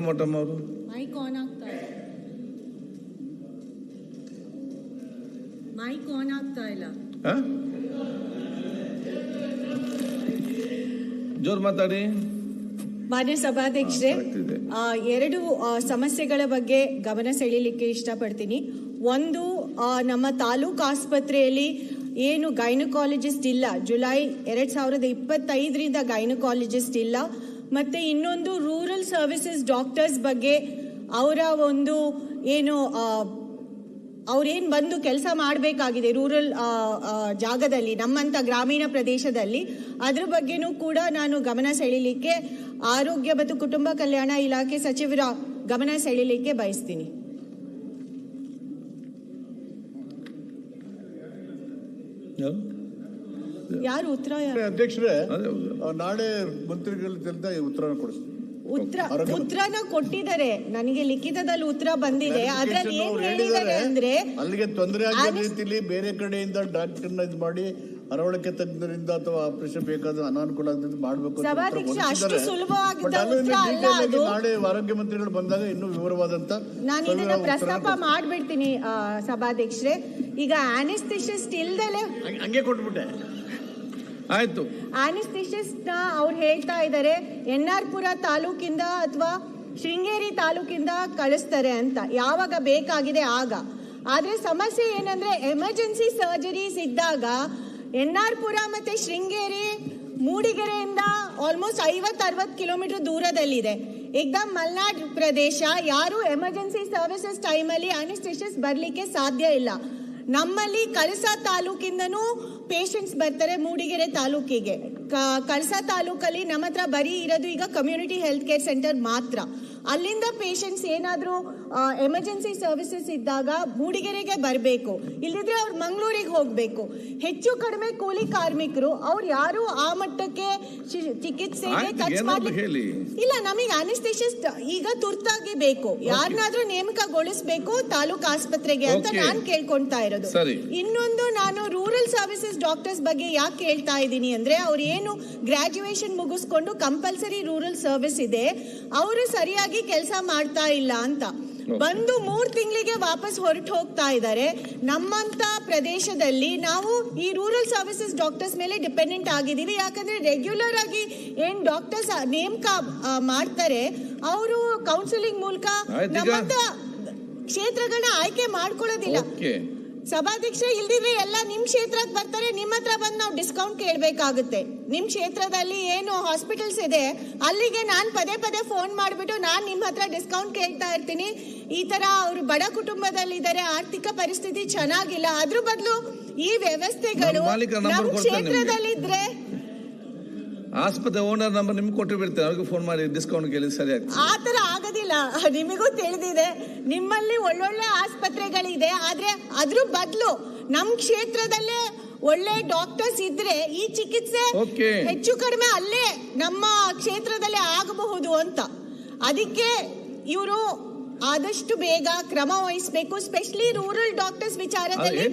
ಮೊಟ್ಟಮ್ಮ ಅವರು mic on ಆಗ್ತಾ ಇಲ್ಲ. ಮೈಕ್ ಆನ್ ಆಗ್ತಾ ಇಲ್ಲ. ಜೋರ್ ಮಾತಾಡಿ. ಮಾನ್ಯ ಸಭಾಧ್ಯಕ್ಷರೇ, ಎರಡು ಸಮಸ್ಯೆಗಳ ಬಗ್ಗೆ ಗಮನ ಸೆಳೀಲಿಕ್ಕೆ ಇಷ್ಟಪಡ್ತೀನಿ. ಒಂದು, ನಮ್ಮ ತಾಲೂಕು ಆಸ್ಪತ್ರೆಯಲ್ಲಿ ಏನು ಗೈನಕಾಲಜಿಸ್ಟ್ ಇಲ್ಲ, ಜುಲೈ 2025ರಿಂದ ಗೈನಕಾಲಜಿಸ್ಟ್ ಇಲ್ಲ. ಮತ್ತೆ ಇನ್ನೊಂದು, ರೂರಲ್ ಸರ್ವಿಸಸ್ ಡಾಕ್ಟರ್ಸ್ ಬಗ್ಗೆ ಅವರ ಒಂದು ಏನು ಅವ್ರೇನು ಬಂದು ಕೆಲಸ ಮಾಡಬೇಕಾಗಿದೆ ರೂರಲ್ ಜಾಗದಲ್ಲಿ, ನಮ್ಮಂಥ ಗ್ರಾಮೀಣ ಪ್ರದೇಶದಲ್ಲಿ, ಅದ್ರ ಬಗ್ಗೆನೂ ಕೂಡ ನಾನು ಗಮನ ಸೆಳೀಲಿಕ್ಕೆ ಆರೋಗ್ಯ ಮತ್ತು ಕುಟುಂಬ ಕಲ್ಯಾಣ ಇಲಾಖೆ ಸಚಿವರ ಗಮನ ಸೆಳೀಲಿಕ್ಕೆ ಬಯಸ್ತೀನಿ. ಯಾರು ಉತ್ತರ? ಅಧ್ಯಕ್ಷರೇ, ನಾಳೆ ಮಂತ್ರಿಗಳ ಉತ್ತರನ ಕೊಡಿಸ್ತೀನಿ. ಉತ್ತರನ ಕೊಟ್ಟಿದ್ದಾರೆ, ನನಗೆ ಲಿಖಿತದಲ್ಲಿ ಉತ್ತರ ಬಂದಿದೆ. ಅದ್ರಲ್ಲಿ ಏನ್ ಹೇಳಿದ್ದಾರೆ ಅಂದ್ರೆ, ಅಲ್ಲಿಗೆ ತೊಂದರೆ ಆಗೋ ರೀತಿಯಲ್ಲಿ ಬೇರೆ ಕಡೆಯಿಂದ ಡಾಕ್ಟರ್ನ ಇದು ಮಾಡಿ ಅರವಳಿಕೆ ತಜ್ಞರಿಂದ ಅಥವಾ ಆಪರೇಷನ್ ಬೇಕಾದ ಅನಾನುಕೂಲ ಮಾಡಬೇಕು. ಅಷ್ಟು ಸುಲಭವಾಗಿ ನಾಳೆ ಆರೋಗ್ಯ ಮಂತ್ರಿಗಳು ಬಂದಾಗ ಇನ್ನೂ ವಿವರವಾದಂತ ನಾನು ಇದನ್ನ ಪ್ರಸ್ತಾಪ ಮಾಡ್ಬಿಡ್ತೀನಿ ಸಭಾಧ್ಯಕ್ಷರೇ. ಈಗ ಆನೆಸ್ಥೆಸಿಸ್ಟ್ ಇಲ್ದಲೆ ಹಂಗೆ ಕೊಟ್ಬಿಟ್ಟೆ. ಆಯ್ತು, ಆನೆಸ್ಥೆಸಿಸ್ಟ್ ಅವ್ರು ಹೇಳ್ತಾ ಇದ್ದಾರೆ NR ಪುರ ತಾಲೂಕಿಂದ ಅಥವಾ ಶೃಂಗೇರಿ ತಾಲೂಕಿಂದ ಕಳಿಸ್ತಾರೆ ಅಂತ, ಯಾವಾಗ ಬೇಕಾಗಿದೆ ಆಗ. ಆದ್ರೆ ಸಮಸ್ಯೆ ಏನಂದ್ರೆ, ಎಮರ್ಜೆನ್ಸಿ ಸರ್ಜರೀಸ್ ಇದ್ದಾಗ NR ಪುರ ಮತ್ತೆ ಶೃಂಗೇರಿ ಮೂಡಿಗೆರೆಯಿಂದ ಆಲ್ಮೋಸ್ಟ್ 50-60 ಕಿಲೋಮೀಟರ್ ದೂರದಲ್ಲಿದೆ. ಏಕ್ದಮ್ ಮಲ್ನಾಡ್ ಪ್ರದೇಶ. ಯಾರು ಎಮರ್ಜೆನ್ಸಿ ಸರ್ವಿಸಸ್ ಟೈಮಲ್ಲಿ ಆನೆಸ್ಥೆಸಿಸ್ಟ್ ಬರ್ಲಿಕ್ಕೆ ಸಾಧ್ಯ ಇಲ್ಲ. ನಮ್ಮಲ್ಲಿ ಕಳಸಾ ತಾಲೂಕಿಂದನೂ ಪೇಷಂಟ್ಸ್ ಬರ್ತಾರೆ ಮೂಡಿಗೆರೆ ತಾಲೂಕಿಗೆ. ಕಳಸಾ ತಾಲೂಕಲ್ಲಿ ನಮ್ಮ ಹತ್ರ ಬರೀ ಇರೋದು ಈಗ ಕಮ್ಯುನಿಟಿ ಹೆಲ್ತ್ ಕೇರ್ ಸೆಂಟರ್ ಮಾತ್ರ. ಅಲ್ಲಿಂದ ಪೇಷಂಟ್ಸ್ ಏನಾದರೂ ಎಮರ್ಜೆನ್ಸಿ ಸರ್ವಿಸಸ್ ಇದ್ದಾಗ ಮೂಡಿಗೆರೆಗೆ ಬರಬೇಕು, ಇಲ್ಲದಿದ್ರೆ ಅವ್ರು ಮಂಗಳೂರಿಗೆ ಹೋಗಬೇಕು. ಹೆಚ್ಚು ಕಡಿಮೆ ಕೂಲಿ ಕಾರ್ಮಿಕರು, ಅವ್ರು ಯಾರು ಆ ಮಟ್ಟಕ್ಕೆ ಚಿಕಿತ್ಸೆಗೆ ಖರ್ಚು ಮಾಡ್ಲಿಕ್ಕೆ ಇಲ್ಲ. ನಮಗೆ ಆನೆಸ್ಥೆಸಿಸ್ಟ್ ಈಗ ತುರ್ತಾಗಿ ಬೇಕು, ಯಾರನ್ನಾದ್ರೂ ನೇಮಕಗೊಳಿಸಬೇಕು ತಾಲೂಕು ಆಸ್ಪತ್ರೆಗೆ ಅಂತ ನಾನು ಕೇಳ್ಕೊಂತಾ ಇರೋದು. ಇನ್ನೊಂದು, ನಾನು ರೂರಲ್ ಸರ್ವಿಸಸ್ ಡಾಕ್ಟರ್ಸ್ ಬಗ್ಗೆ ಯಾಕೆ ಕೇಳ್ತಾ ಇದ್ದೀನಿ ಅಂದ್ರೆ, ಅವ್ರು ಏನು ಗ್ರಾಜುಯೇಷನ್ ಮುಗಿಸ್ಕೊಂಡು ಕಂಪಲ್ಸರಿ ರೂರಲ್ ಸರ್ವಿಸ್ ಇದೆ, ಅವರು ಸರಿಯಾಗಿ ಕೆಲಸ ಮಾಡ್ತಾ ಇಲ್ಲ ಅಂತ ಬಂದು 3 ತಿಂಗಳಿಗೆ ವಾಪಸ್ ಹೊರಟು ಹೋಗ್ತಾ ಇದ್ದಾರೆ. ನಮ್ಮಂತ ಪ್ರದೇಶದಲ್ಲಿ ನಾವು ಈ ರೂರಲ್ ಸರ್ವಿಸಸ್ ಡಾಕ್ಟರ್ಸ್ ಮೇಲೆ ಡಿಪೆಂಡೆಂಟ್ ಆಗಿದ್ದೀವಿ. ಯಾಕಂದ್ರೆ ರೆಗ್ಯುಲರ್ ಆಗಿ ಏನ್ ಡಾಕ್ಟರ್ಸ್ ನೇಮಕ ಮಾಡ್ತಾರೆ, ಅವರು ಕೌನ್ಸಿಲಿಂಗ್ ಮೂಲಕ ನಮ್ಮಂತ ಕ್ಷೇತ್ರಗಳನ್ನ ಆಯ್ಕೆ ಮಾಡ್ಕೊಳ್ಳೋದಿಲ್ಲ. ಸಭಾಧ್ಯಕ್ಷ ಇಲ್ದಿದ್ರೆ ಎಲ್ಲ ನಿಮ್ ಕ್ಷೇತ್ರಕ್ಕೆ ಬರ್ತಾರೆ, ನಿಮ್ಮ ಹತ್ರ ಬಂದು ನಾವು ಡಿಸ್ಕೌಂಟ್ ಕೇಳಬೇಕಾಗುತ್ತೆ. ನಿಮ್ ಕ್ಷೇತ್ರದಲ್ಲಿ ಏನು ಹಾಸ್ಪಿಟಲ್ಸ್ ಇದೆ ಅಲ್ಲಿಗೆ ನಾನು ಪದೇ ಫೋನ್ ಮಾಡಿಬಿಟ್ಟು ನಾನು ನಿಮ್ಮ ಹತ್ರ ಡಿಸ್ಕೌಂಟ್ ಕೇಳ್ತಾ ಇರ್ತೀನಿ. ಈ ತರ ಅವರು ಬಡ ಕುಟುಂಬದಲ್ಲಿದ್ದಾರೆ, ಆರ್ಥಿಕ ಪರಿಸ್ಥಿತಿ ಚೆನ್ನಾಗಿಲ್ಲ, ಅದ್ರ ಬದಲು ಈ ವ್ಯವಸ್ಥೆಗಳು ನಮ್ಮ ಕ್ಷೇತ್ರದಲ್ಲಿದ್ರೆ ಆಸ್ಪತ್ರೆ ಓನರ್ ನಂಬರ್ ನಿಮ್ಗೆ ಕೊಟ್ಟು ಬಿಡ್ತೇನೆ, ಅವ್ರಿಗೆ ಫೋನ್ ಮಾಡಿ ಡಿಸ್ಕೌಂಟ್ ಕೇಳಿ ಸರಿ ಆಗ್ತದೆ. ಆ ತರ ಆಗೋದಿಲ್ಲ, ನಿಮಗೂ ತಿಳಿದಿದೆ. ನಿಮ್ಮಲ್ಲಿ ಒಳ್ಳೊಳ್ಳೆ ಆಸ್ಪತ್ರೆಗಳಿದೆ, ಆದ್ರೆ ಅದ್ರ ಬದಲು ನಮ್ ಕ್ಷೇತ್ರದಲ್ಲೇ ಒಳ್ಳೆ ಡಾಕ್ಟರ್ಸ್ ಇದ್ರೆ ಈ ಚಿಕಿತ್ಸೆ ಹೆಚ್ಚು ಕಡಿಮೆ ಅಲ್ಲೇ ನಮ್ಮ ಕ್ಷೇತ್ರದಲ್ಲೇ ಆಗಬಹುದು ಅಂತ. ಅದಕ್ಕೆ ಇವರು ಆದಷ್ಟು ಬೇಗ ಕ್ರಮ ವಹಿಸಬೇಕು, ಸ್ಪೆಷಲಿ ರೂರಲ್ ಡಾಕ್ಟರ್ಸ್ ವಿಚಾರದಲ್ಲಿ.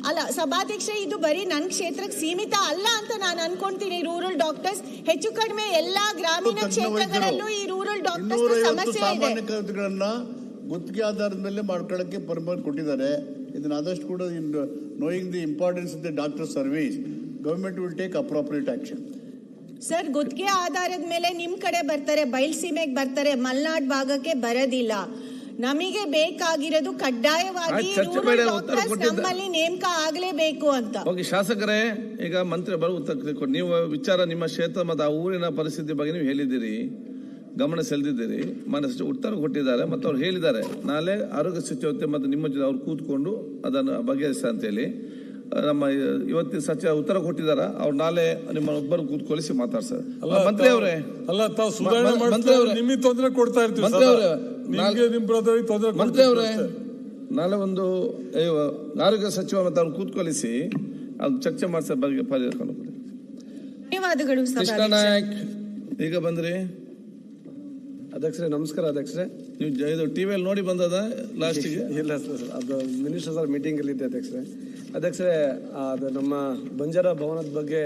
ಅಲ್ಲ ಸಭಾಧ್ಯಕ್ಷ, ಇದು ಬರೀ ನನ್ನ ಕ್ಷೇತ್ರಕ್ಕೆ ಸೀಮಿತ ಅಲ್ಲ ಅಂತ ನಾನು ಅನ್ಕೊಂತೀನಿ. ರೂರಲ್ ಡಾಕ್ಟರ್ಸ್ ಹೆಚ್ಚು ಕಡಿಮೆ ಎಲ್ಲಾ ಗ್ರಾಮೀಣ ಕ್ಷೇತ್ರಗಳಲ್ಲೂ ಈ ರೂರಲ್ ಡಾಕ್ಟರ್ಸ್ ಸಮಸ್ಯೆ ಇದೆ. ಗುತ್ತಿಗೆ ಆಧಾರದ ಮೇಲೆ ಮಾಡ್ಕೊಳ್ಳಕ್ಕೆ ಪರ್ಮಿಷನ್ ಕೊಟ್ಟಿದ್ದಾರೆ. ಇದನ್ನ ಆದಷ್ಟು ಕೂಡ knowing the importance of the doctor service, government will take appropriate action. Sir, ಗುತ್ತಿಗೆ ಆಧಾರದ ಮೇಲೆ ನಿಮ್ ಕಡೆ ಬರ್ತಾರೆ, ಬಯಲ್ಸೀಮೆಗೆ ಬರ್ತಾರೆ, ಮಲ್ನಾಡ್ ಭಾಗಕ್ಕೆ ಬರೋದಿಲ್ಲ. ನಮಗೆ ಬೇಕಾಗಿರೋದು ಕಡ್ಡಾಯವಾಗಿ ನಮ್ಮಲ್ಲಿ ನೇಮಕ ಆಗಲೇಬೇಕು ಅಂತ. ಶಾಸಕರೇ, ಈಗ ಮಂತ್ರಿ ಬರೋ ಉತ್ತರ ನೀವು ವಿಚಾರ ನಿಮ್ಮ ಕ್ಷೇತ್ರ ಮತ್ತು ಆ ಊರಿನ ಪರಿಸ್ಥಿತಿ ಬಗ್ಗೆ ನೀವು ಹೇಳಿದ್ದೀರಿ, ಗಮನ ಸೆಳೆದಿದ್ದೀರಿ. ಮನಸ್ಸು ಉತ್ತರ ಕೊಟ್ಟಿದ್ದಾರೆ ಮತ್ತು ಅವ್ರು ಹೇಳಿದ್ದಾರೆ ನಾಳೆ ಆರೋಗ್ಯ ಸಚಿವತೆ ಮತ್ತು ನಿಮ್ಮ ಜೊತೆ ಅವ್ರು ಕೂತ್ಕೊಂಡು ಅದನ್ನು ಬಗೆಹರಿಸ ಅಂತೇಳಿ. ನಮ್ಮ ಇವತ್ತಿನ ಸಚಿವ ಉತ್ತರ ಕೊಟ್ಟಿದ್ದಾರೆ, ಅವ್ರು ನಾಳೆ ನಿಮ್ಮ ಒಬ್ಬರು ಕೂತ್ಕೊಳಿಸಿ ಮಾತಾಡ್ತಾರೆ. ಮಂತ್ರಿ ಅವರೇ, ಮಂತ್ರಿ ಅವರೇ, ನಾಳೆ ಒಂದು ಆರೋಗ್ಯ ಸಚಿವ ಮತ್ತು ಅವ್ರು ಕೂತ್ಕೊಳಿಸಿ ಅದು ಚರ್ಚೆ ಮಾಡಿಸ ಬಗ್ಗೆ ಪರಿಹಾರ. ಧನ್ಯವಾದಗಳು. ಕೃಷ್ಣ ನಾಯಕ್ ಈಗ ಬಂದ್ರಿ. ಅಧ್ಯಕ್ಷರೇ ನಮಸ್ಕಾರ. ಅಧ್ಯಕ್ಷರೇ, ನೀವು ಟಿವಿಯಲ್ಲಿ ನೋಡಿ ಬಂದದ ಲಾಸ್ಟಿಗೆ? ಇಲ್ಲ ಸರ್, ಅದು ಮಿನಿಸ್ಟರ್ ಸರ್ ಮೀಟಿಂಗ್ ಅಲ್ಲಿ ಇದ್ದೆ ಅಧ್ಯಕ್ಷರೇ. ಅದು ನಮ್ಮ ಬಂಜಾರ ಭವನದ ಬಗ್ಗೆ